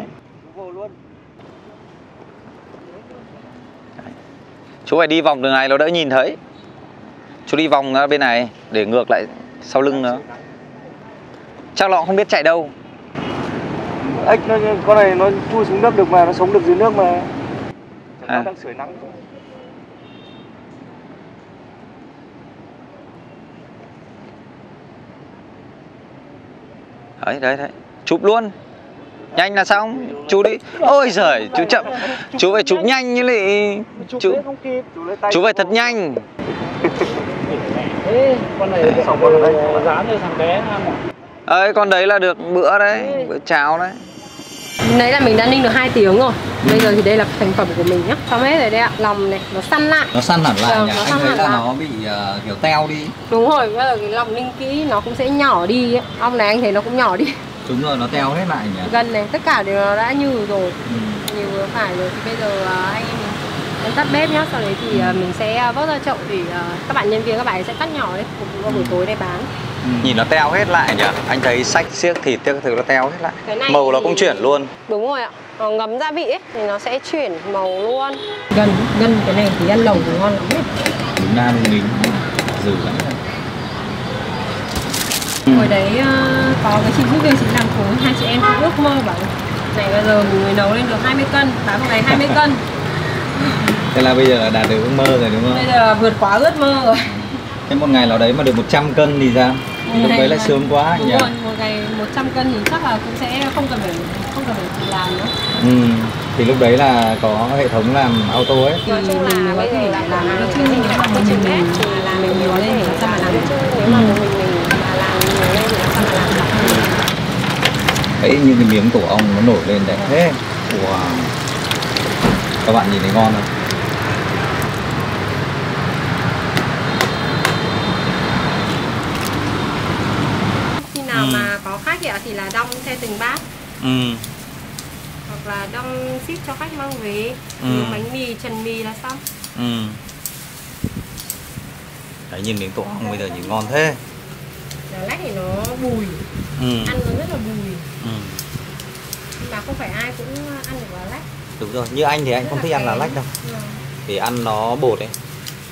[SPEAKER 2] Chú phải đi vòng đường này nó đỡ nhìn thấy. Chú đi vòng ra bên này để ngược lại sau lưng nó. Chắc nó không biết chạy đâu.
[SPEAKER 5] Ếch con này nó chui xuống nước được mà, nó sống được dưới nước mà. Nó đang sưởi nắng.
[SPEAKER 2] Đấy, chụp luôn. Nhanh là xong, chú đi. Ôi giời, chú chậm. Chú phải chụp nhanh như lị. Chú phải thật nhanh.
[SPEAKER 5] Con này dán cho thằng bé ăn.
[SPEAKER 2] Ấy, con đấy là được bữa đấy, bữa cháo đấy.
[SPEAKER 1] Đấy là mình đã ninh được 2 tiếng rồi. Bây giờ thì đây là thành phẩm của mình nhá. Xong hết rồi đây ạ. Lòng này nó săn lại.
[SPEAKER 4] Nó săn hẳn lại nhỉ? Anh thấy là
[SPEAKER 1] lại.
[SPEAKER 4] nó bị kiểu teo đi.
[SPEAKER 1] Đúng rồi, bây giờ cái lòng ninh kỹ nó cũng sẽ nhỏ đi ấy. Ong này anh thấy nó cũng nhỏ đi.
[SPEAKER 4] Đúng rồi, nó teo hết lại nhỉ?
[SPEAKER 1] Gần này, tất cả đều nó đã nhừ rồi. Nhừ vừa phải rồi. Thì bây giờ anh em tắt bếp nhá. Sau đấy thì mình sẽ vớt ra chậu để các bạn nhân viên các bạn sẽ cắt nhỏ đấy. Phục vụ vào buổi tối đây bán.
[SPEAKER 2] Nhìn nó teo hết lại nhỉ? Anh thấy xách xiếc thịt các thứ nó teo hết lại. Màu nó cũng chuyển luôn.
[SPEAKER 1] Đúng rồi ạ. Nó ngấm gia vị ấy thì nó sẽ chuyển màu luôn. Gân cái này thì ăn lẩu thì ngon lắm đấy.
[SPEAKER 4] Đúng ra mình dữ lắm.
[SPEAKER 1] Hồi đấy có cái chị giúp việc chị làm khối, hai chị em cũng ước mơ bảo này bây giờ mình mới nấu lên được 20 cân, bán một ngày 20 cân.
[SPEAKER 4] Thế là bây giờ là đạt được ước mơ rồi đúng không?
[SPEAKER 1] Bây giờ vượt quá ước mơ rồi.
[SPEAKER 4] Thế một ngày nào đấy mà được 100 cân thì sao? Thì lúc đấy lại sướng quá
[SPEAKER 1] đúng
[SPEAKER 4] nhỉ?
[SPEAKER 1] Rồi, một ngày 100 cân thì chắc là cũng sẽ không cần phải làm nữa.
[SPEAKER 4] Thì lúc đấy là có hệ thống làm auto ấy.
[SPEAKER 1] Nói chung là bây giờ là làm cái chương trình học của trường ấy thì là mình nhiều lên thì sao mà làm được. Nếu mà một mình mà làm nhiều lên thì sao mà làm được.
[SPEAKER 4] Đấy, như cái miếng tổ ong nó nổi lên đẹp thế. Wow. Các bạn nhìn thấy ngon không?
[SPEAKER 1] Khi nào mà có khách thì là đong theo từng bát. Hoặc là đong ship cho khách mang về. Bánh mì, trần mì là xong.
[SPEAKER 4] Đấy, nhìn miếng tổ ong bây giờ nhìn ngon thế.
[SPEAKER 1] Lá lách thì nó bùi. Ăn nó rất là bùi. Nhưng mà không phải ai cũng ăn được lá lách.
[SPEAKER 4] Đúng rồi, như anh thì anh không thích ăn lá lách đâu. Thì ăn nó bột ấy.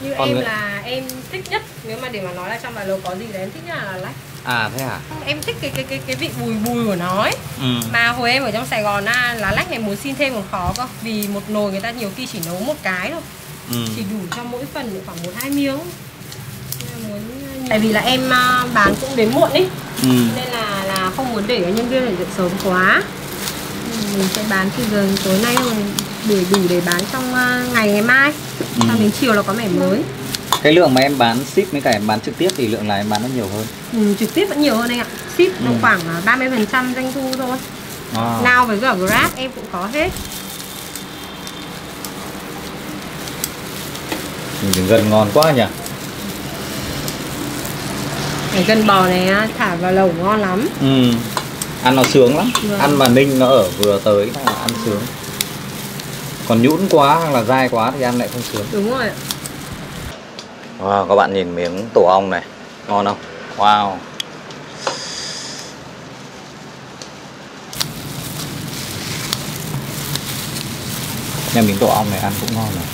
[SPEAKER 1] Như em là em thích nhất, nếu mà để mà nói là trong vài lầu có gì đấy em thích nhất là lá lách.
[SPEAKER 4] À thế hả?
[SPEAKER 1] Em thích cái vị bùi của nó ấy. Mà hồi em ở trong Sài Gòn lá lách này muốn xin thêm còn khó cơ. Vì một nồi người ta nhiều khi chỉ nấu một cái thôi. Chỉ đủ cho mỗi phần được khoảng 1-2 miếng. Tại vì là em bán cũng đến muộn ấy. Nên là không muốn để nhân viên phải dậy sớm quá. Mình sẽ bán từ giờ tối nay rồi đủ để bán trong ngày mai. Sau đến chiều là có mẻ mới.
[SPEAKER 4] Cái lượng mà em bán ship với cả em bán trực tiếp thì lượng là em bán nó nhiều hơn.
[SPEAKER 1] Trực tiếp vẫn nhiều hơn anh ạ. Ship nó khoảng 30% doanh thu thôi. Now với cả Grab em cũng có hết.
[SPEAKER 4] Mình gần ngon quá nhỉ.
[SPEAKER 1] Cái gân bò này thả vào lẩu ngon lắm.
[SPEAKER 4] Ăn nó sướng lắm. Ăn mà ninh nó ở vừa tới là ăn sướng. Còn nhũn quá hay là dai quá thì ăn lại không sướng.
[SPEAKER 1] Đúng rồi ạ.
[SPEAKER 2] Wow, các bạn nhìn miếng tổ ong này, ngon không? Wow.
[SPEAKER 4] Nhưng miếng tổ ong này ăn cũng ngon này.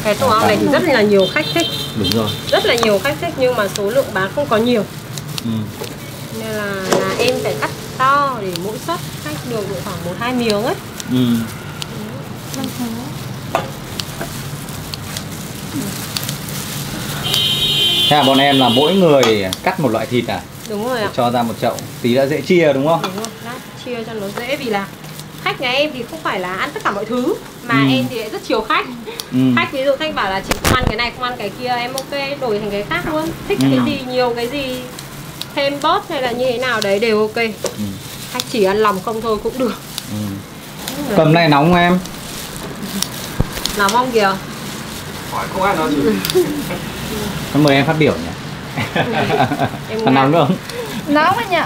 [SPEAKER 1] Cái tổ ong này thì rất là nhiều khách thích.
[SPEAKER 4] Đúng rồi.
[SPEAKER 1] Rất là nhiều khách thích nhưng mà số lượng bán không có nhiều. Nên là em phải cắt to để mỗi suất khách được khoảng 1-2 miếng ấy.
[SPEAKER 4] Thế là bọn em là mỗi người cắt một loại thịt à?
[SPEAKER 1] Đúng rồi ạ.
[SPEAKER 4] Cho ra một chậu, tí đã dễ chia đúng không?
[SPEAKER 1] Đúng rồi, lát chia cho nó dễ vì là khách nhà em thì không phải là ăn tất cả mọi thứ mà em thì lại rất chiều khách. Khách ví dụ khách bảo là chị không ăn cái này, không ăn cái kia, em ok đổi thành cái khác luôn. Thích cái gì, nhiều cái gì, thêm bớt hay là như thế nào đấy đều ok. Khách chỉ ăn lòng không thôi cũng được.
[SPEAKER 4] Cầm này nóng không em?
[SPEAKER 1] Nóng không kìa?
[SPEAKER 5] Hỏi không ai nói gì.
[SPEAKER 4] Mời em phát biểu nhỉ. Còn nóng nữa không?
[SPEAKER 6] Nóng anh nhỉ.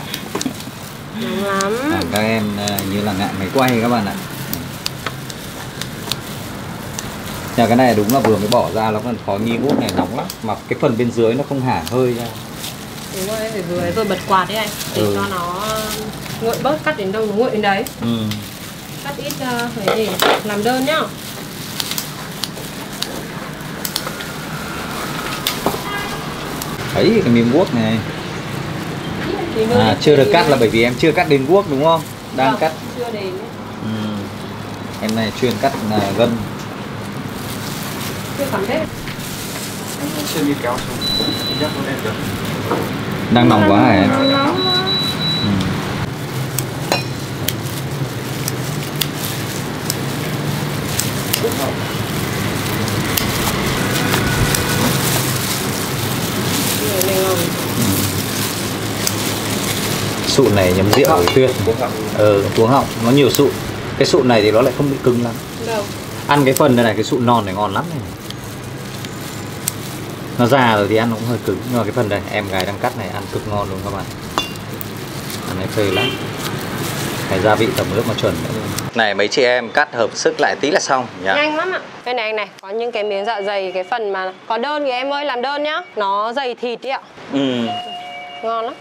[SPEAKER 1] Nóng lắm.
[SPEAKER 4] Các em như là ngại máy quay các bạn ạ. Nhà cái này đúng là vừa mới bỏ ra nó còn khó nghi ngút này, nóng lắm. Mà cái phần bên dưới nó không hả hơi ra.
[SPEAKER 1] Đúng rồi, phải vừa bật quạt đấy anh. Để cho nó nguội bớt, cắt đến đâu nó nguội đến đấy. Cắt ít phải để làm đơn nhá.
[SPEAKER 4] Thấy cái miếng guốc này. Chưa được cắt là bởi vì em chưa cắt đến guốc đúng không? Đang cắt.
[SPEAKER 1] Chưa đến.
[SPEAKER 4] Em này chuyên cắt gân.
[SPEAKER 1] Chưa cảm thấy.
[SPEAKER 5] Trên đi kéo xuống. Nhắc nó lên được.
[SPEAKER 4] Đang nóng quá hả em?
[SPEAKER 6] Nóng.
[SPEAKER 4] Sụn này nhấm rượu tuyệt. Cuống họng nó nhiều sụn. Cái sụn này thì nó lại không bị cứng lắm.
[SPEAKER 1] Đâu.
[SPEAKER 4] Ăn cái phần này cái sụn non này ngon lắm này. Nó già rồi thì ăn nó cũng hơi cứng, nhưng mà cái phần này em gái đang cắt này ăn cực ngon luôn các bạn. Ăn này phê lắm. Cái gia vị tẩm ướp mà chuẩn nữa.
[SPEAKER 2] Này mấy chị em cắt hợp sức lại tí là xong nhỉ?
[SPEAKER 1] Nhanh lắm ạ. Cái này anh này, có những cái miếng dạ dày, cái phần mà có đơn thì em ơi làm đơn nhá. Nó dày thịt ý ạ. Ngon lắm.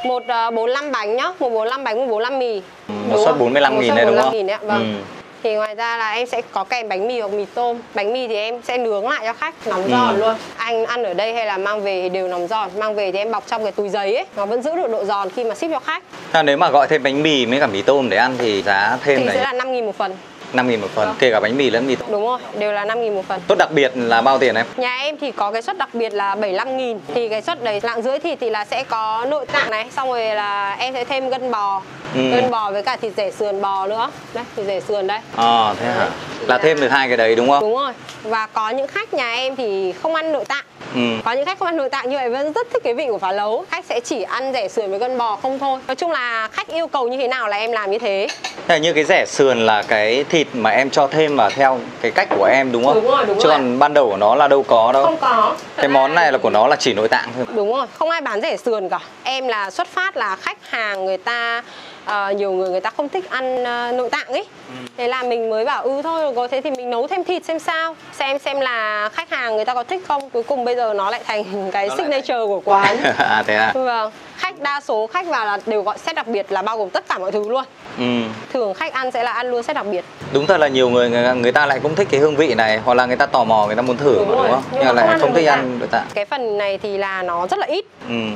[SPEAKER 1] Một 45 bánh nhá, một 45 bánh, một 45 mì.
[SPEAKER 2] Một suất 45.000 này đúng không?
[SPEAKER 1] 45.000 đấy ạ, vâng. Thì ngoài ra là em sẽ có kèm bánh mì hoặc mì tôm. Bánh mì thì em sẽ nướng lại cho khách, nóng giòn luôn. Anh ăn ở đây hay là mang về thì đều nóng giòn. Mang về thì em bọc trong cái túi giấy ấy, nó vẫn giữ được độ giòn khi mà ship cho khách.
[SPEAKER 2] Nếu mà gọi thêm bánh mì với cả mì tôm để ăn thì giá thêm
[SPEAKER 1] thì
[SPEAKER 2] này
[SPEAKER 1] sẽ là 5.000 một phần.
[SPEAKER 2] 5.000 một phần, kể cả bánh mì lẫn mì tôm.
[SPEAKER 1] Đúng rồi, đều là 5.000 một phần.
[SPEAKER 2] Tốt đặc biệt là bao tiền em?
[SPEAKER 1] Nhà em thì có cái suất đặc biệt là 75.000. Thì cái suất đấy lạng rưỡi thì là sẽ có nội tạng này. Xong rồi là em sẽ thêm gân bò. Gân bò với cả thịt rẻ sườn bò nữa. Đây, thịt rẻ sườn đây.
[SPEAKER 2] Thế hả? Là thêm được hai cái đấy đúng không?
[SPEAKER 1] Đúng rồi. Và có những khách nhà em thì không ăn nội tạng. Có những khách không ăn nội tạng như vậy vẫn rất thích cái vị của phá lấu. Khách sẽ chỉ ăn rẻ sườn với gân bò không thôi. Nói chung là khách yêu cầu như thế nào là em làm như thế.
[SPEAKER 2] Thế như cái rẻ sườn là cái thịt mà em cho thêm vào theo cái cách của em đúng không?
[SPEAKER 1] Đúng rồi, đúng
[SPEAKER 2] chứ
[SPEAKER 1] rồi.
[SPEAKER 2] còn ban đầu của nó là đâu có đâu.
[SPEAKER 1] Không có.
[SPEAKER 2] Cái món này là của nó là chỉ nội tạng thôi.
[SPEAKER 1] Đúng rồi, không ai bán rẻ sườn cả. Em là xuất phát là khách hàng người ta nhiều người ta không thích ăn nội tạng ấy. Thế là mình mới bảo thôi có thế thì mình nấu thêm thịt xem sao. Xem là khách hàng người ta có thích không. Cuối cùng bây giờ nó lại thành cái signature của quán.
[SPEAKER 2] Thế à?
[SPEAKER 1] Vâng. Khách đa số khách vào là đều gọi set đặc biệt là bao gồm tất cả mọi thứ luôn. Thường khách ăn sẽ là ăn luôn set đặc biệt.
[SPEAKER 2] Đúng thật là nhiều người ta lại cũng thích cái hương vị này, hoặc là người ta tò mò người ta muốn thử đúng không? Nhưng mà lại không thích ăn nội tạng.
[SPEAKER 1] Cái phần này thì là nó rất là ít.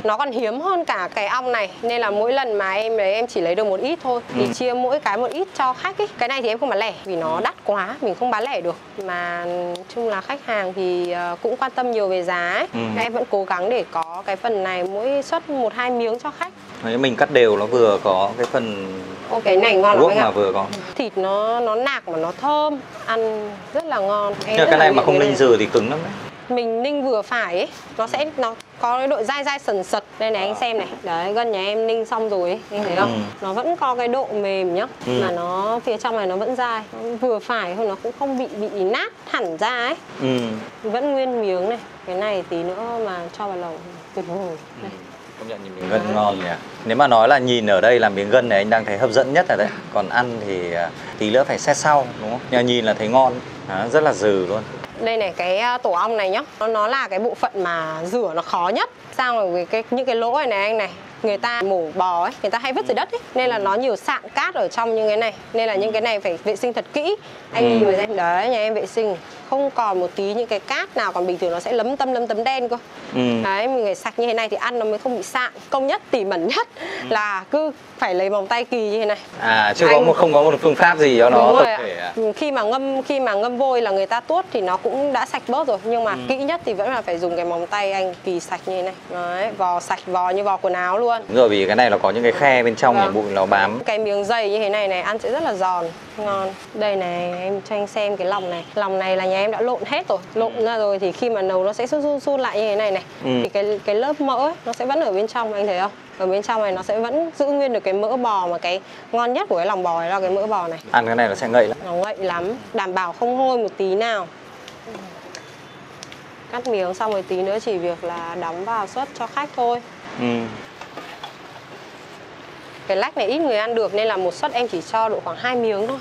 [SPEAKER 1] Nó còn hiếm hơn cả cái ong này. Nên là mỗi lần mà em đấy em chỉ lấy được một ít thôi. Thì chia mỗi cái một ít cho khách ấy. Cái này thì em không bán lẻ vì nó đắt quá, mình không bán lẻ được. Mà chung là khách hàng thì cũng quan tâm nhiều về giá ấy. Em vẫn cố gắng để có cái phần này mỗi suất 1-2 miếng cho khách.
[SPEAKER 2] Đấy, mình cắt đều nó vừa có cái phần
[SPEAKER 1] cái này ngon lắm anh ạ.
[SPEAKER 2] mà vừa có
[SPEAKER 1] thịt nó nạc mà nó thơm, ăn rất là ngon.
[SPEAKER 2] Nhưng cái này mà không ninh dừa thì cứng lắm đấy.
[SPEAKER 1] mình ninh vừa phải ấy, nó có cái độ dai dai sần sật. Đây này anh xem này, đấy gân nhà em ninh xong rồi ấy, anh thấy không? Nó vẫn có cái độ mềm nhá, mà nó phía trong này nó vẫn dai, nó vừa phải thôi, nó cũng không bị nát hẳn ra ấy. Vẫn nguyên miếng này, cái này tí nữa mà cho vào lẩu tuyệt vời. Đây.
[SPEAKER 2] Công nhận nhìn miếng gân ngon nhỉ. Nếu mà nói là nhìn ở đây là miếng gân này anh đang thấy hấp dẫn nhất rồi đấy. Còn ăn thì tí nữa phải xét sau đúng không? Nhưng nhìn là thấy ngon, rất là dừ luôn.
[SPEAKER 1] Đây này, cái tổ ong này nhá, nó là cái bộ phận mà rửa nó khó nhất. Sao rồi những cái lỗ này anh này, người ta mổ bò ấy, người ta hay vứt dưới đất ấy, nên là nó nhiều sạn cát ở trong những cái này, nên là những cái này phải vệ sinh thật kỹ. Anh nhìn vào xem, đấy nhà em vệ sinh không còn một tí những cái cát nào, còn bình thường nó sẽ lấm tấm đen cơ. Đấy, mình phải sạch như thế này thì ăn nó mới không bị sạn. Công nhất tỉ mẩn nhất là cứ phải lấy vòng tay kỳ như thế này.
[SPEAKER 2] Chứ không có một phương pháp gì cho nó tập thể à?
[SPEAKER 1] Khi mà ngâm vôi là người ta tuốt thì nó cũng đã sạch bớt rồi, nhưng mà kỹ nhất thì vẫn là phải dùng cái móng tay anh kỳ sạch như thế này. Đấy, vò sạch, vò như vò quần áo luôn.
[SPEAKER 2] Đúng rồi, vì cái này nó có những cái khe bên trong để bụi nó bám.
[SPEAKER 1] Cái miếng dày như thế này ăn sẽ rất là giòn, ngon. Đây này, em cho anh xem cái lòng này. Lòng này là nhà em đã lộn hết rồi, lộn ra rồi thì khi mà nấu nó sẽ sút lại như thế này này. Thì cái lớp mỡ ấy, nó sẽ vẫn ở bên trong, anh thấy không? Ở bên trong này nó sẽ vẫn giữ nguyên được cái mỡ bò, mà cái ngon nhất của cái lòng bò này là cái mỡ bò này.
[SPEAKER 2] Ăn cái này nó sẽ ngậy lắm.
[SPEAKER 1] Nó ngậy lắm, đảm bảo không hôi một tí nào. Cắt miếng xong rồi tí nữa chỉ việc là đóng vào suất cho khách thôi. Cái lách này ít người ăn được nên là một suất em chỉ cho độ khoảng 2 miếng thôi.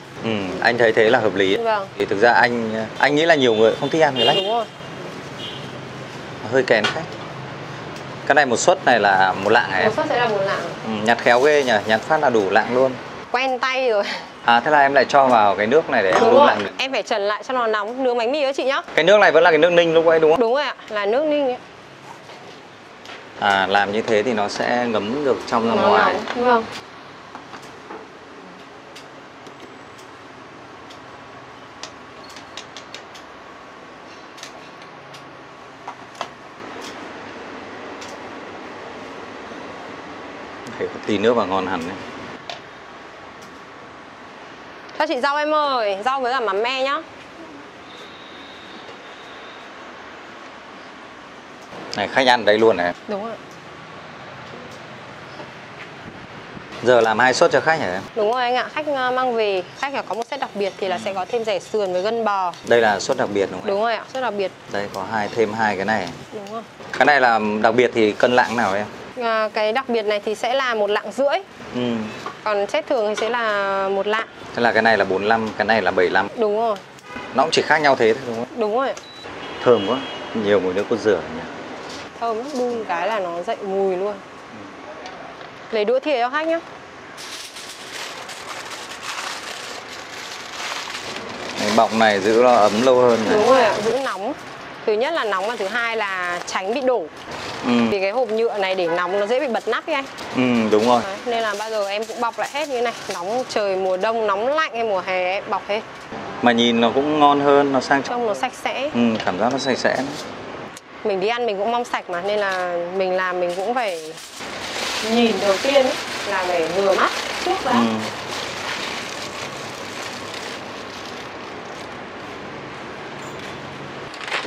[SPEAKER 2] Anh thấy thế là hợp lý.
[SPEAKER 1] Vâng.
[SPEAKER 2] Thì thực ra anh nghĩ là nhiều người không thích ăn cái lách.
[SPEAKER 1] Đúng rồi.
[SPEAKER 2] Hơi kén khách. Cái này một suất này là một lạng hả em?
[SPEAKER 1] Một suất sẽ là một lạng.
[SPEAKER 2] Nhặt khéo ghê nhỉ, nhặt phát là đủ lạng luôn.
[SPEAKER 1] Quen tay rồi.
[SPEAKER 2] Thế là em lại cho vào cái nước này để em
[SPEAKER 1] đúng
[SPEAKER 2] đun
[SPEAKER 1] rồi.
[SPEAKER 2] lại.
[SPEAKER 1] Em phải trần lại cho nó nóng, nướng bánh mì đó chị nhá.
[SPEAKER 2] Cái nước này vẫn là cái nước ninh lúc ấy đúng không?
[SPEAKER 1] Đúng rồi ạ, là nước ninh ấy.
[SPEAKER 2] Làm như thế thì nó sẽ ngấm được trong ra ngoài.
[SPEAKER 1] Vâng.
[SPEAKER 2] Tí nước vào ngon hẳn đấy.
[SPEAKER 1] Cho chị rau em ơi, rau với cả mắm me nhá.
[SPEAKER 2] Này khách ăn đây luôn này.
[SPEAKER 1] Đúng rồi.
[SPEAKER 2] Giờ làm 2 suất cho khách hả em?
[SPEAKER 1] Đúng rồi anh ạ, khách mang về, khách có một set đặc biệt thì là sẽ có thêm rẻ sườn với gân bò.
[SPEAKER 2] Đây là suất đặc biệt đúng không?
[SPEAKER 1] Đúng rồi ạ, suất đặc biệt.
[SPEAKER 2] Đây có thêm 2 cái này.
[SPEAKER 1] Đúng rồi.
[SPEAKER 2] Cái này là đặc biệt thì cân lạng nào em?
[SPEAKER 1] Cái đặc biệt này thì sẽ là 1,5 lạng. Còn set thường thì sẽ là 1 lạng.
[SPEAKER 2] Thế là cái này là 45, cái này là 75.
[SPEAKER 1] Đúng rồi.
[SPEAKER 2] Nó cũng chỉ khác nhau thế thôi đúng không?
[SPEAKER 1] Đúng rồi.
[SPEAKER 2] Thơm quá, nhiều mùi nước cốt dừa nhỉ.
[SPEAKER 1] Thơm lắm, đun cái là nó dậy mùi luôn. Lấy đũa thìa cho khách nhá.
[SPEAKER 2] Cái bọc này giữ nó ấm lâu hơn này.
[SPEAKER 1] Đúng rồi ạ, giữ nóng. Thứ nhất là nóng và thứ hai là tránh bị đổ. Vì cái hộp nhựa này để nóng nó dễ bị bật nắp ấy anh.
[SPEAKER 2] Đúng rồi.
[SPEAKER 1] Đấy, nên là bao giờ em cũng bọc lại hết như thế này. Nóng trời mùa đông, nóng lạnh hay mùa hè em bọc hết.
[SPEAKER 2] Mà nhìn nó cũng ngon hơn, nó sang
[SPEAKER 1] trông nó sạch sẽ.
[SPEAKER 2] Cảm giác nó sạch sẽ.
[SPEAKER 1] Mình đi ăn mình cũng mong sạch mà, nên là mình làm mình cũng phải nhìn đầu tiên ấy, là phải rửa mắt trước đã.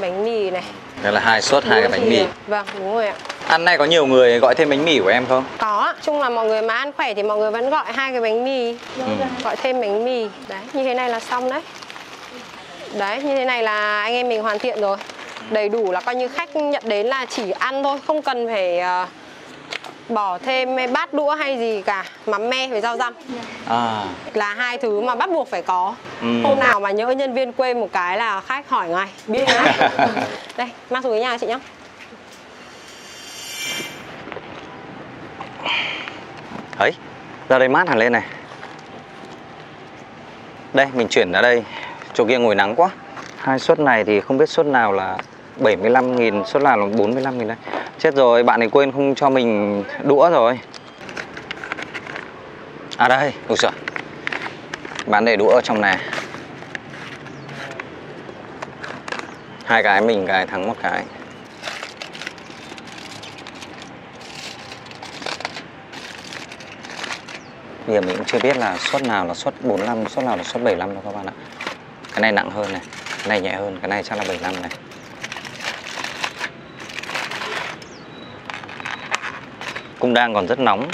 [SPEAKER 1] Bánh mì này.
[SPEAKER 2] Đây là 2 suất 2 cái bánh mì.
[SPEAKER 1] Vâng, đúng rồi ạ.
[SPEAKER 2] Ăn này có nhiều người gọi thêm bánh mì của em không?
[SPEAKER 1] Có, chung là mọi người mà ăn khỏe thì mọi người vẫn gọi 2 cái bánh mì. Gọi thêm bánh mì. Đấy, như thế này là xong đấy. Đấy, như thế này là anh em mình hoàn thiện rồi. Đầy đủ là coi như khách nhận đến là chỉ ăn thôi, không cần phải bỏ thêm bát đũa hay gì cả. Mắm me với rau răm là 2 thứ mà bắt buộc phải có. Hôm nào mà nhỡ nhân viên quên một cái là khách hỏi ngay, biết ngay. Đây, mang xuống cái nhà chị nhá.
[SPEAKER 2] Ấy, ra đây mát hẳn lên này. Đây, mình chuyển ra đây. Chỗ kia ngồi nắng quá. 2 suất này thì không biết suất nào là 75.000, suất nào là 45.000 đấy. Chết rồi, bạn ấy quên không cho mình đũa rồi. Đây, ui giời. Bạn để đũa ở trong này. 2 cái mình cái thắng 1 cái. Bây giờ mình cũng chưa biết là suất nào là suất 45, suất nào là suất 75 đâu các bạn ạ. Cái này nặng hơn này, cái này nhẹ hơn, cái này chắc là 75 này. cũng đang còn rất nóng.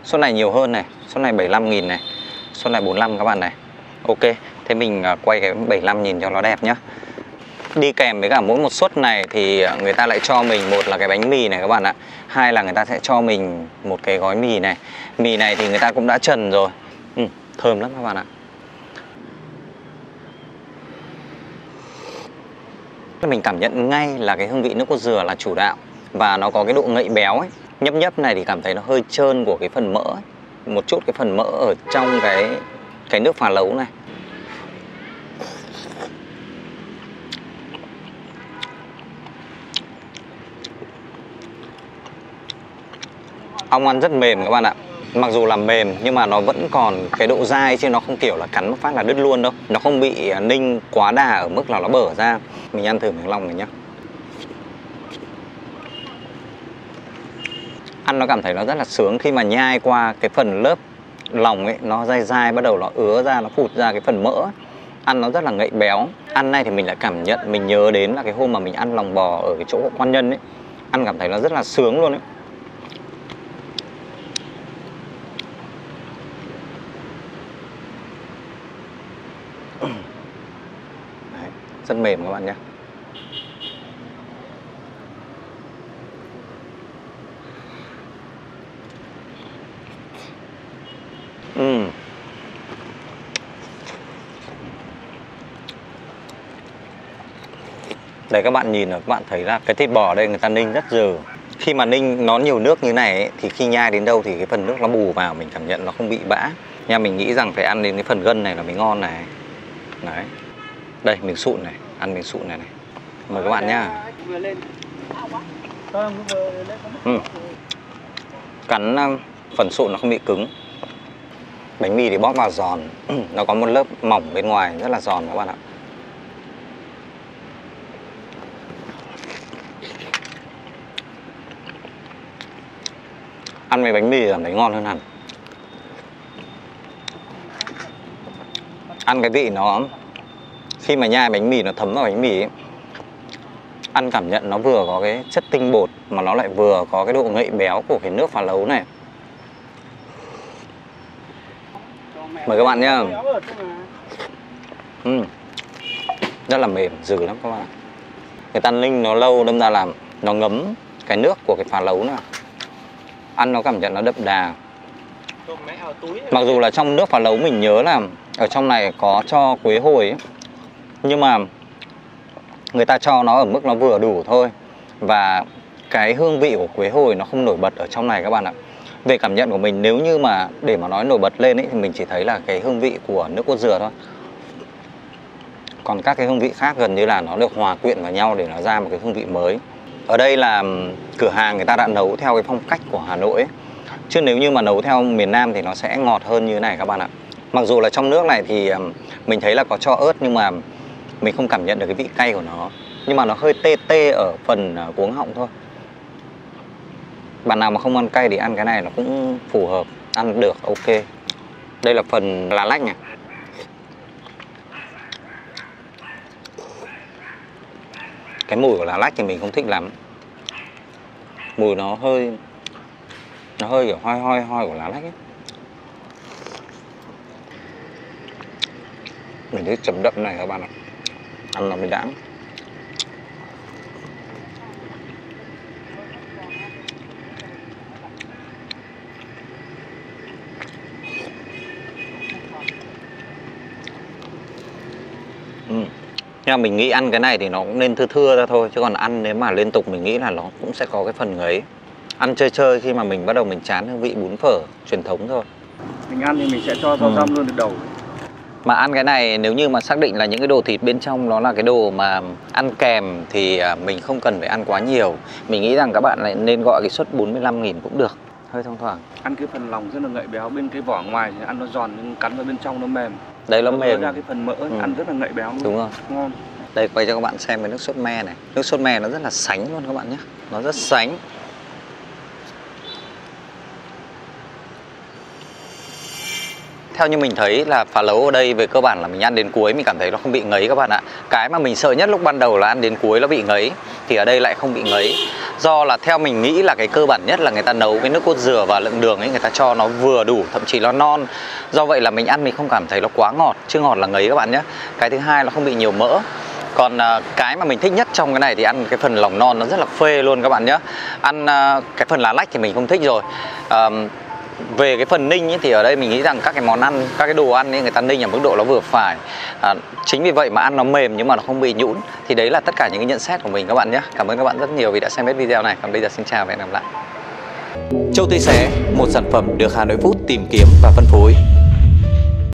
[SPEAKER 2] Suất này nhiều hơn này, suất này 75.000 này, suất này 45 các bạn này. Ok, thế mình quay cái 75 nhìn cho nó đẹp nhá. Đi kèm với cả mỗi một suất này thì người ta lại cho mình một là cái bánh mì này các bạn ạ. Hai là người ta sẽ cho mình một cái gói mì này. Mì này thì người ta cũng đã trần rồi. Thơm lắm các bạn ạ. Mình cảm nhận ngay là cái hương vị nước cốt dừa là chủ đạo. Và nó có cái độ ngậy béo ấy. Nhấp nhấp này thì cảm thấy nó hơi trơn của cái phần mỡ ấy. Một chút cái phần mỡ ở trong cái nước phá lấu này. Ong ăn rất mềm các bạn ạ. Mặc dù là mềm nhưng mà nó vẫn còn cái độ dai, chứ nó không kiểu là cắn một phát là đứt luôn đâu. Nó không bị ninh quá đà ở mức là nó bở ra. Mình ăn thử miếng lòng này nhá. Ăn nó cảm thấy nó rất là sướng khi mà nhai qua cái phần lớp lòng ấy. Nó dai dai, bắt đầu nó ứa ra, nó phụt ra cái phần mỡ ấy. Ăn nó rất là ngậy béo. Ăn này thì mình lại cảm nhận, mình nhớ đến là cái hôm mà mình ăn lòng bò ở cái chỗ Quan Nhân ấy. Ăn cảm thấy nó rất là sướng luôn ấy. Đấy, rất mềm các bạn nhé. Đây các bạn nhìn là các bạn thấy là cái thịt bò ở đây người ta ninh rất dừ. Khi mà ninh nó nhiều nước như này ấy, thì khi nhai đến đâu thì cái phần nước nó bù vào, mình cảm nhận nó không bị bã. Nha, mình nghĩ rằng phải ăn đến cái phần gân này là mới ngon này. Đấy. Đây miếng sụn này, ăn miếng sụn này này. Mời các bạn nhá. Cắn phần sụn nó không bị cứng. Bánh mì thì bóp vào giòn. Nó có một lớp mỏng bên ngoài rất là giòn các bạn ạ. Ăn với bánh mì cảm thấy ngon hơn hẳn. Ăn cái vị nó, khi mà nhai bánh mì nó thấm vào bánh mì ấy, ăn cảm nhận nó vừa có cái chất tinh bột mà nó lại vừa có cái độ ngậy béo của cái nước phá lấu này. Mời các bạn nhá. Rất là mềm, dừ lắm các bạn. Người ta ninh nó lâu đâm ra là nó ngấm cái nước của cái phá lấu này. Ăn nó cảm nhận nó đậm đà. Mặc dù là trong nước phá lấu mình nhớ là ở trong này có cho quế hồi ấy, nhưng mà người ta cho nó ở mức nó vừa đủ thôi. Và cái hương vị của quế hồi nó không nổi bật ở trong này các bạn ạ. Về cảm nhận của mình, nếu như mà để mà nói nổi bật lên ấy, thì mình chỉ thấy là cái hương vị của nước cốt dừa thôi. Còn các cái hương vị khác gần như là nó được hòa quyện vào nhau để nó ra một cái hương vị mới. Ở đây là cửa hàng người ta đã nấu theo cái phong cách của Hà Nội ấy. Chứ nếu như mà nấu theo miền Nam thì nó sẽ ngọt hơn như thế này các bạn ạ. Mặc dù là trong nước này thì mình thấy là có cho ớt, nhưng mà mình không cảm nhận được cái vị cay của nó. Nhưng mà nó hơi tê tê ở phần cuống họng thôi. Bạn nào mà không ăn cay thì ăn cái này nó cũng phù hợp, ăn được, ok. Đây là phần lá lách này. Cái mùi của lá lách thì mình không thích lắm. Mùi nó hơi kiểu hoi của lá lách ấy. Mình thấy chấm đậm này các bạn ạ. Ăn nó mới đã. Nhưng mà mình nghĩ ăn cái này thì nó cũng nên thưa ra thôi. Chứ còn ăn nếu mà liên tục mình nghĩ là nó cũng sẽ có cái phần ngấy. Ăn chơi khi mà mình bắt đầu mình chán hương vị bún phở truyền thống thôi.
[SPEAKER 5] Mình ăn thì mình sẽ cho rau răm luôn từ đầu.
[SPEAKER 2] Mà ăn cái này nếu như mà xác định là những cái đồ thịt bên trong nó là cái đồ mà ăn kèm thì mình không cần phải ăn quá nhiều. Mình nghĩ rằng các bạn lại nên gọi cái suất 45.000 cũng được. Hơi thoang thoảng.
[SPEAKER 5] Ăn cái phần lòng rất là ngậy béo, bên cái vỏ ngoài thì ăn nó giòn nhưng cắn vào bên trong nó mềm.
[SPEAKER 2] Đấy nó mềm
[SPEAKER 5] ra cái phần mỡ ăn rất là ngậy béo luôn.
[SPEAKER 2] Đúng rồi.
[SPEAKER 5] Ngon.
[SPEAKER 2] Đây quay cho các bạn xem cái nước sốt me này. Nước sốt me nó rất là sánh luôn các bạn nhé. Nó rất sánh. theo như mình thấy là phá lấu ở đây về cơ bản là mình ăn đến cuối mình cảm thấy nó không bị ngấy các bạn ạ. Cái mà mình sợ nhất lúc ban đầu là ăn đến cuối nó bị ngấy, thì ở đây lại không bị ngấy. Do là theo mình nghĩ là cái cơ bản nhất là người ta nấu cái nước cốt dừa và lượng đường ấy, người ta cho nó vừa đủ, thậm chí nó non. Do vậy là mình ăn mình không cảm thấy nó quá ngọt, chứ ngọt là ngấy các bạn nhé. Cái thứ hai là không bị nhiều mỡ. Còn cái mà mình thích nhất trong cái này thì ăn cái phần lòng non nó rất là phê luôn các bạn nhé. Ăn cái phần lá lách thì mình không thích rồi. Về cái phần ninh ấy, thì ở đây mình nghĩ rằng các cái món ăn, các cái đồ ăn ấy, người ta ninh ở mức độ nó vừa phải. Chính vì vậy mà ăn nó mềm nhưng mà nó không bị nhũn. Thì đấy là tất cả những cái nhận xét của mình các bạn nhé. Cảm ơn các bạn rất nhiều vì đã xem hết video này. Còn bây giờ xin chào và hẹn gặp lại.
[SPEAKER 3] Châu Tây Xé, một sản phẩm được Hà Nội Food tìm kiếm và phân phối.